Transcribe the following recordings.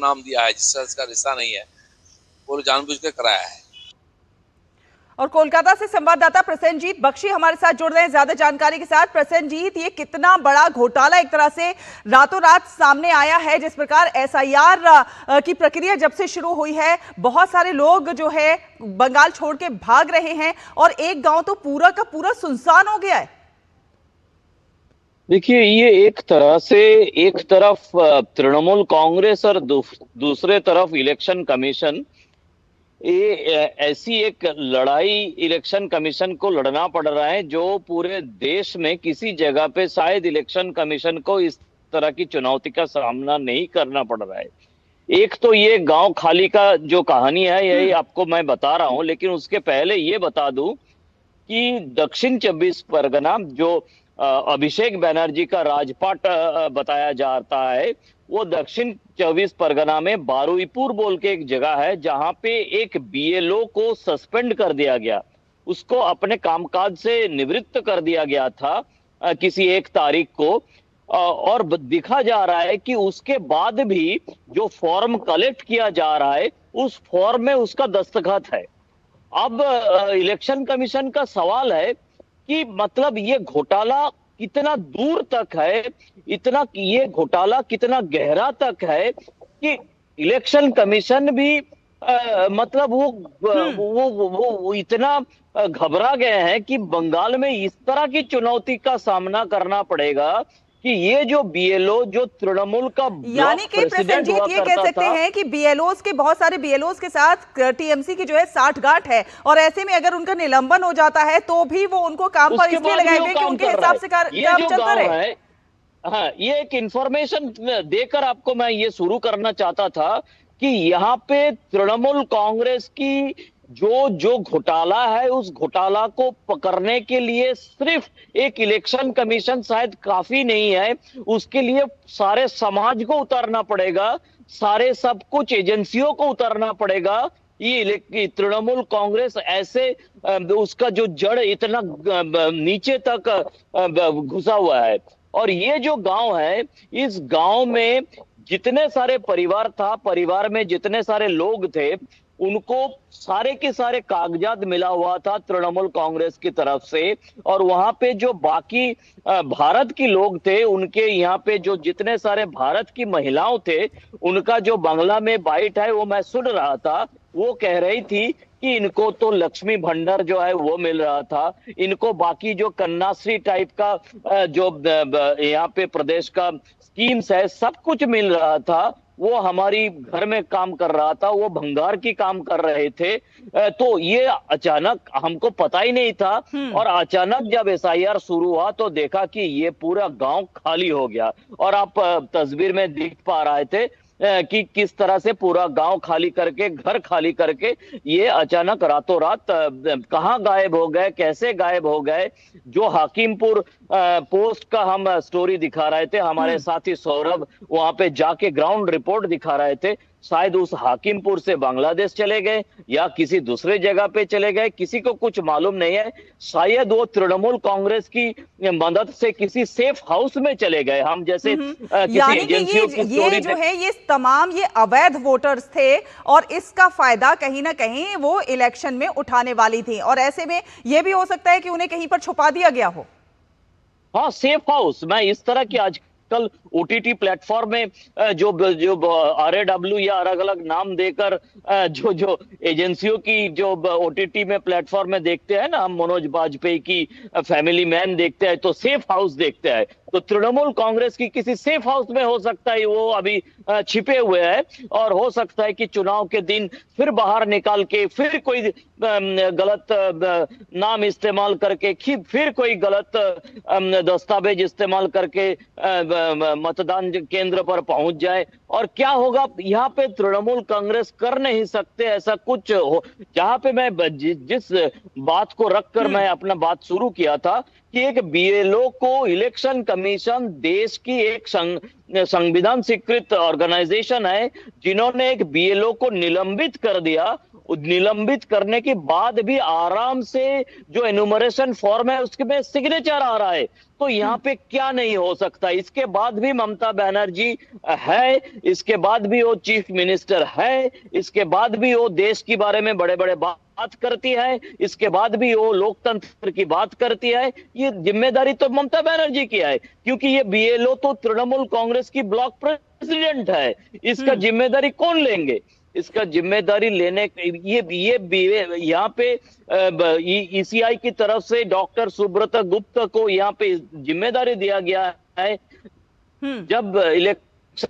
नाम दिया है जिससे इसका रिश्ता नहीं है, वो जानबूझ के कराया है। और कोलकाता से संवाददाता प्रसेनजीत बख्शी हमारे साथ जुड़ रहे हैं ज्यादा जानकारी के साथ। प्रसेनजीत, ये कितना बड़ा घोटाला एक तरह से रातों रात सामने आया है। जिस प्रकार एसआईआर की प्रक्रिया जब से शुरू हुई है, बहुत सारे लोग जो है बंगाल छोड़ के भाग रहे हैं और एक गांव तो पूरा का पूरा सुनसान हो गया है। देखिए, ये एक तरह से एक तरफ तृणमूल कांग्रेस और दूसरे तरफ इलेक्शन कमीशन, ये ऐसी एक लड़ाई इलेक्शन कमीशन को लड़ना पड़ रहा है जो पूरे देश में किसी जगह पे शायद इलेक्शन कमीशन को इस तरह की चुनौती का सामना नहीं करना पड़ रहा है। एक तो ये गांव खाली का जो कहानी है यही आपको मैं बता रहा हूं, लेकिन उसके पहले ये बता दूं कि दक्षिण 24 परगना जो अभिषेक बनर्जी का राजपाट बताया जाता है, वो दक्षिण 24 परगना में बारुईपुर बोल के एक जगह है जहां पे एक बीएलओ को सस्पेंड कर दिया गया। उसको अपने कामकाज से निवृत्त कर दिया गया था किसी एक तारीख को। और दिखा जा रहा है कि उसके बाद भी जो फॉर्म कलेक्ट किया जा रहा है उस फॉर्म में उसका दस्तखत है। अब इलेक्शन कमीशन का सवाल है कि मतलब ये घोटाला कितना दूर तक है, इतना ये घोटाला कितना गहरा तक है कि इलेक्शन कमीशन भी मतलब वो इतना घबरा गए हैं कि बंगाल में इस तरह की चुनौती का सामना करना पड़ेगा कि ये जो बीएलओ जो तृणमूल का यानी ब्लॉक कि प्रेसिडेंट हुआ प्रसेनजीत ये कह करता सकते था। हैं कि बीएलओस के बहुत सारे बीएलओस के साथ टीएमसी की जो है साठगांठ है, और ऐसे में अगर उनका निलंबन हो जाता है तो भी वो उनको काम पर उसके इसलिए बाद भी वो लगाएंगे कि काम उनके कर रहा हिसाब है। से ये काम जो चलता गांव रहे। है, हाँ, ये एक इंफॉर्मेशन देकर आपको मैं ये शुरू करना चाहता था कि यहाँ पे तृणमूल कांग्रेस की जो जो घोटाला है उस घोटाला को पकड़ने के लिए सिर्फ एक इलेक्शन कमीशन शायद काफी नहीं है, उसके लिए सारे समाज को उतारना पड़ेगा, सारे सब कुछ एजेंसियों को उतारना पड़ेगा। ये तृणमूल कांग्रेस ऐसे उसका जो जड़ इतना नीचे तक घुसा हुआ है। और ये जो गांव है, इस गांव में जितने सारे परिवार था, परिवार में जितने सारे लोग थे, उनको सारे के सारे कागजात मिला हुआ था तृणमूल कांग्रेस की तरफ से। और वहां पे जो बाकी भारत के लोग थे, उनके यहाँ पे जो जितने सारे भारत की महिलाओं थे, उनका जो बांग्ला में बाइट है वो मैं सुन रहा था। वो कह रही थी कि इनको तो लक्ष्मी भंडार जो है वो मिल रहा था, इनको बाकी जो कन्याश्री टाइप का जो यहाँ पे प्रदेश का स्कीम्स है सब कुछ मिल रहा था। वो हमारी घर में काम कर रहा था, वो भंगार की काम कर रहे थे। तो ये अचानक हमको पता ही नहीं था। और अचानक जब एसआईआर शुरू हुआ तो देखा कि ये पूरा गांव खाली हो गया। और आप तस्वीर में देख पा रहे थे कि किस तरह से पूरा गांव खाली करके, घर खाली करके ये अचानक रातों रात कहाँ गायब हो गए, कैसे गायब हो गए। जो हाकिमपुर पोस्ट का हम स्टोरी दिखा रहे थे, हमारे साथी सौरभ वहां पे जाके ग्राउंड रिपोर्ट दिखा रहे थे, शायद उस हाकिमपुर से बांग्लादेश चले गए या किसी दूसरे जगह पे चले गए, किसी को कुछ मालूम नहीं है। शायद वो तृणमूल कांग्रेस की मदद से किसी सेफ हाउस में चले गए, हम जैसे किसी यानी कि एजेंसियों की ये स्टोरी जो है ये तमाम ये अवैध वोटर्स थे और इसका फायदा कहीं ना कहीं वो इलेक्शन में उठाने वाली थी, और ऐसे में ये भी हो सकता है कि उन्हें कहीं पर छुपा दिया गया हो। हाँ, सेफ हाउस। मैं इस तरह की आजकल ओटीटी प्लेटफॉर्म में जो जो RAW या अलग अलग नाम देकर जो जो एजेंसियों की जो ओटीटी में प्लेटफॉर्म में देखते हैं ना, हम मनोज बाजपेयी की फैमिली मैन देखते हैं तो सेफ हाउस देखते हैं। तो तृणमूल कांग्रेस की किसी सेफ हाउस में हो सकता है वो अभी छिपे हुए हैं। और हो सकता है कि चुनाव के दिन फिर बाहर निकाल के फिर कोई गलत नाम इस्तेमाल करके फिर कोई गलत दस्तावेज इस्तेमाल करके मतदान केंद्र पर पहुंच जाए। और क्या होगा, यहाँ पे तृणमूल कांग्रेस कर नहीं सकते ऐसा कुछ हो। जहां पे मैं जिस बात को रखकर मैं अपना बात शुरू किया था कि एक बीएलओ को इलेक्शन कमीशन देश की एक संविधान स्वीकृत ऑर्गेनाइजेशन है, जिन्होंने एक बीएलओ को निलंबित कर दिया निलंबित करने के बाद भी आराम से जो एनुमरेशन फॉर्म है उसमें सिग्नेचर आ रहा है। तो यहाँ पे क्या नहीं हो सकता। इसके बाद भी ममता बनर्जी है, इसके बाद भी वो चीफ मिनिस्टर है, इसके बाद भी वो देश के बारे में बड़े बड़े बात करती है, इसके बाद भी वो लोकतंत्र की बात करती है। ये जिम्मेदारी तो ममता बनर्जी की है, क्योंकि ये बीएलओ तो तृणमूल कांग्रेस की ब्लॉक प्रेसिडेंट है। इसका जिम्मेदारी कौन लेंगे? इसका जिम्मेदारी लेने ये यहाँ पे ईसीआई की तरफ से डॉक्टर सुब्रता गुप्ता को यहाँ पे जिम्मेदारी दिया गया है। जब इलेक्शन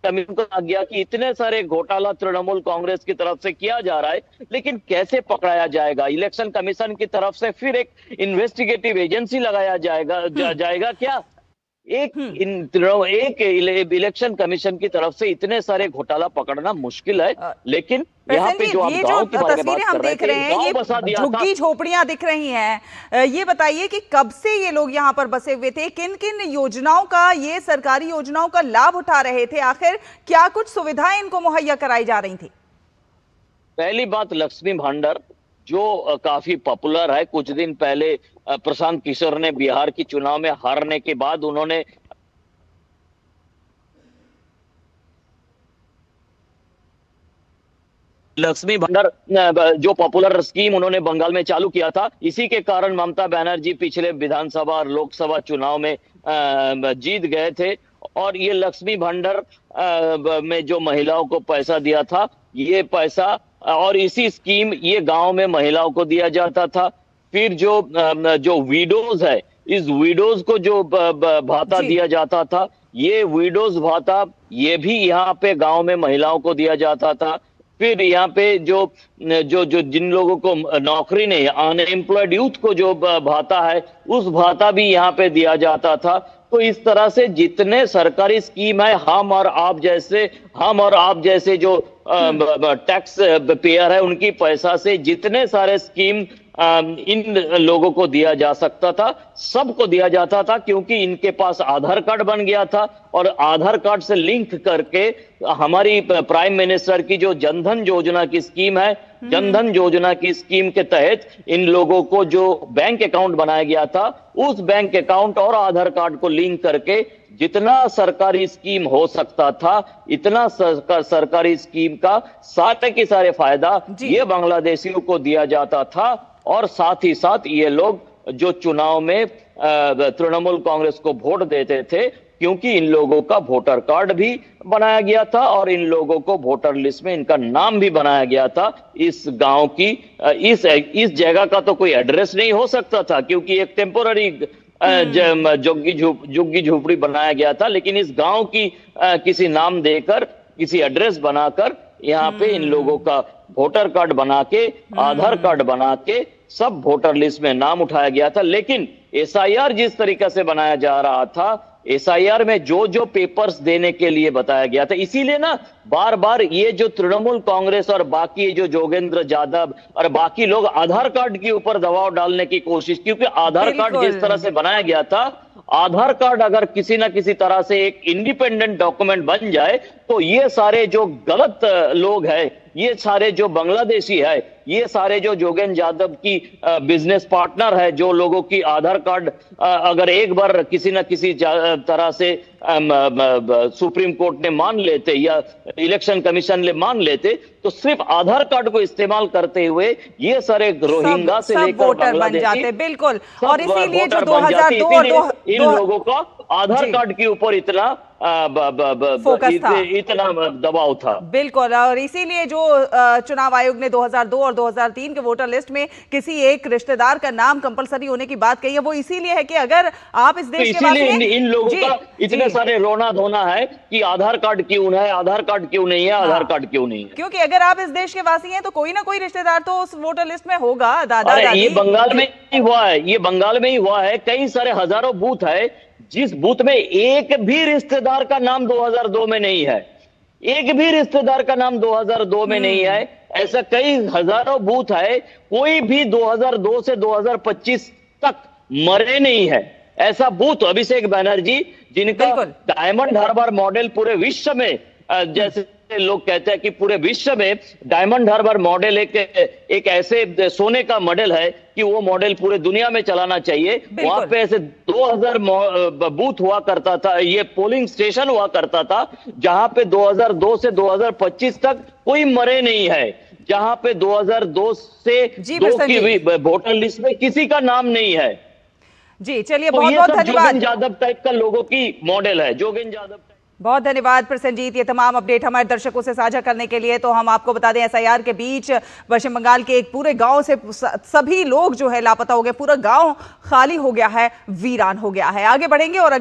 कमीशन को आ गया कि इतने सारे घोटाला तृणमूल कांग्रेस की तरफ से किया जा रहा है, लेकिन कैसे पकड़ाया जाएगा? इलेक्शन कमीशन की तरफ से फिर एक इन्वेस्टिगेटिव एजेंसी लगाया जाएगा क्या? एक इलेक्शन कमीशन की तरफ से इतने सारे घोटाला पकड़ना मुश्किल है। लेकिन यहाँ पे जो आप गांव की तस्वीरें हम देख रहे हैं, ये झुग्गी झोपड़ियां दिख रही हैं। ये बताइए कि कब से ये लोग यहाँ पर बसे हुए थे, किन किन योजनाओं का, ये सरकारी योजनाओं का लाभ उठा रहे थे, आखिर क्या कुछ सुविधाएं इनको मुहैया कराई जा रही थी? पहली बात, लक्ष्मी भंडार जो काफी पॉपुलर है। कुछ दिन पहले प्रशांत किशोर ने बिहार की चुनाव में हारने के बाद उन्होंने लक्ष्मी भंडार जो पॉपुलर स्कीम उन्होंने बंगाल में चालू किया था, इसी के कारण ममता बनर्जी पिछले विधानसभा और लोकसभा चुनाव में जीत गए थे। और ये लक्ष्मी भंडार में जो महिलाओं को पैसा दिया था, ये पैसा और इसी स्कीम ये गांव में महिलाओं को दिया जाता था। फिर जो विडोज है, इस विडोज को जो भाता दिया जाता था, ये विडोज भाता ये भी यहाँ पे गांव में महिलाओं को दिया जाता था। फिर यहाँ पे जो जिन लोगों को नौकरी नहीं, अनएम्प्लॉयड यूथ को जो भाता है, उस भाता भी यहाँ पे दिया जाता था। तो इस तरह से जितने सरकारी स्कीम है, हम और आप जैसे जो टैक्स पेयर है, उनकी पैसा से जितने सारे स्कीम इन लोगों को दिया जा सकता था, सबको दिया जाता था, क्योंकि इनके पास आधार कार्ड बन गया था। और आधार कार्ड से लिंक करके हमारी प्राइम मिनिस्टर की जो जनधन योजना की स्कीम है, जनधन योजना की स्कीम के तहत इन लोगों को जो बैंक अकाउंट बनाया गया था, उस बैंक अकाउंट और आधार कार्ड को लिंक करके जितना सरकारी स्कीम हो सकता था, इतना सरकारी स्कीम का सारे के सारे फायदा ये बांग्लादेशियों को दिया जाता था। और साथ ही साथ ये लोग जो चुनाव में तृणमूल कांग्रेस को वोट देते थे, क्योंकि इन लोगों का वोटर कार्ड भी बनाया गया था और इन लोगों को वोटर लिस्ट में इनका नाम भी बनाया गया था। इस गांव की इस जगह का तो कोई एड्रेस नहीं हो सकता था, क्योंकि एक टेम्पोररी झुग्गी झोपड़ी बनाया गया था। लेकिन इस गांव की किसी नाम देकर, किसी एड्रेस बनाकर यहाँ पे इन लोगों का वोटर कार्ड बना के, आधार कार्ड बना के सब वोटर लिस्ट में नाम उठाया गया था। लेकिन एसआईआर जिस तरीके से बनाया जा रहा था, एसआईआर में जो पेपर्स देने के लिए बताया गया था, इसीलिए ना बार बार ये जो तृणमूल कांग्रेस और बाकी जो जोगेंद्र यादव और बाकी लोग आधार कार्ड के ऊपर दबाव डालने की कोशिश, क्योंकि आधार कार्ड जिस तरह से बनाया गया था, आधार कार्ड अगर किसी ना किसी तरह से एक इंडिपेंडेंट डॉक्यूमेंट बन जाए, तो ये सारे जो गलत लोग हैं, ये सारे जो बांग्लादेशी है, ये सारे जो जोगेंद्र यादव की बिजनेस पार्टनर है, जो लोगों की आधार कार्ड अगर एक बार किसी न किसी तरह से सुप्रीम कोर्ट ने मान लेते या इलेक्शन कमीशन ने मान लेते, तो सिर्फ आधार कार्ड को इस्तेमाल करते हुए ये सारे रोहिंग्या से लेकर वोटर बन जाते। बिल्कुल, और इसीलिए जो 2002 और इन लोगों का आधार कार्ड के ऊपर इतना इतना दबाव था। बिल्कुल, और इसीलिए जो चुनाव आयोग ने 2002 और 2003 के वोटर लिस्ट में किसी एक रिश्तेदार का नाम कंपलसरी होने की बात कही है, वो इसीलिए है कि अगर आप इस देश के वासी हैं, इन लोगों का इतने सारे रोना धोना है कि आधार कार्ड क्यों है, आधार कार्ड क्यों नहीं है, आधार कार्ड क्यों नहीं है। क्योंकि अगर आप इस देश के वासी हैं तो कोई ना कोई रिश्तेदार तो उस वोटर लिस्ट में होगा। दादा दादी, ये बंगाल में ही हुआ है, ये बंगाल में ही हुआ है। कई सारे हजारों बूथ है जिस बूथ में एक भी रिश्तेदार का नाम 2002 में नहीं है, एक भी रिश्तेदार का नाम 2002 में नहीं है। ऐसा कई हजारों बूथ है, कोई भी 2002 से 2025 तक मरे नहीं है। ऐसा बूथ अभिषेक बनर्जी, जिनका डायमंड हार्बर मॉडल पूरे विश्व में जैसे लोग कहते हैं कि पूरे विश्व में डायमंड हार्बर मॉडल एक ऐसे सोने का मॉडल है कि वो मॉडल पूरे दुनिया में चलाना चाहिए। वहां पे ऐसे 2000 बूथ हुआ करता था, ये पोलिंग स्टेशन हुआ करता था, जहां पे 2002 से 2025 तक कोई मरे नहीं है, जहां पे 2002 से 2 की वोटर लिस्ट में किसी का नाम नहीं है। जी चलिए, तो बहुत बहुत धन्यवाद। जोगेन यादव टाइप का लोगों की मॉडल है, जोगेन यादव। बहुत धन्यवाद प्रसेनजीत, ये तमाम अपडेट हमारे दर्शकों से साझा करने के लिए। तो हम आपको बता दें, एसआईआर के बीच पश्चिम बंगाल के एक पूरे गांव से सभी लोग जो है लापता हो गए, पूरा गांव खाली हो गया है, वीरान हो गया है। आगे बढ़ेंगे और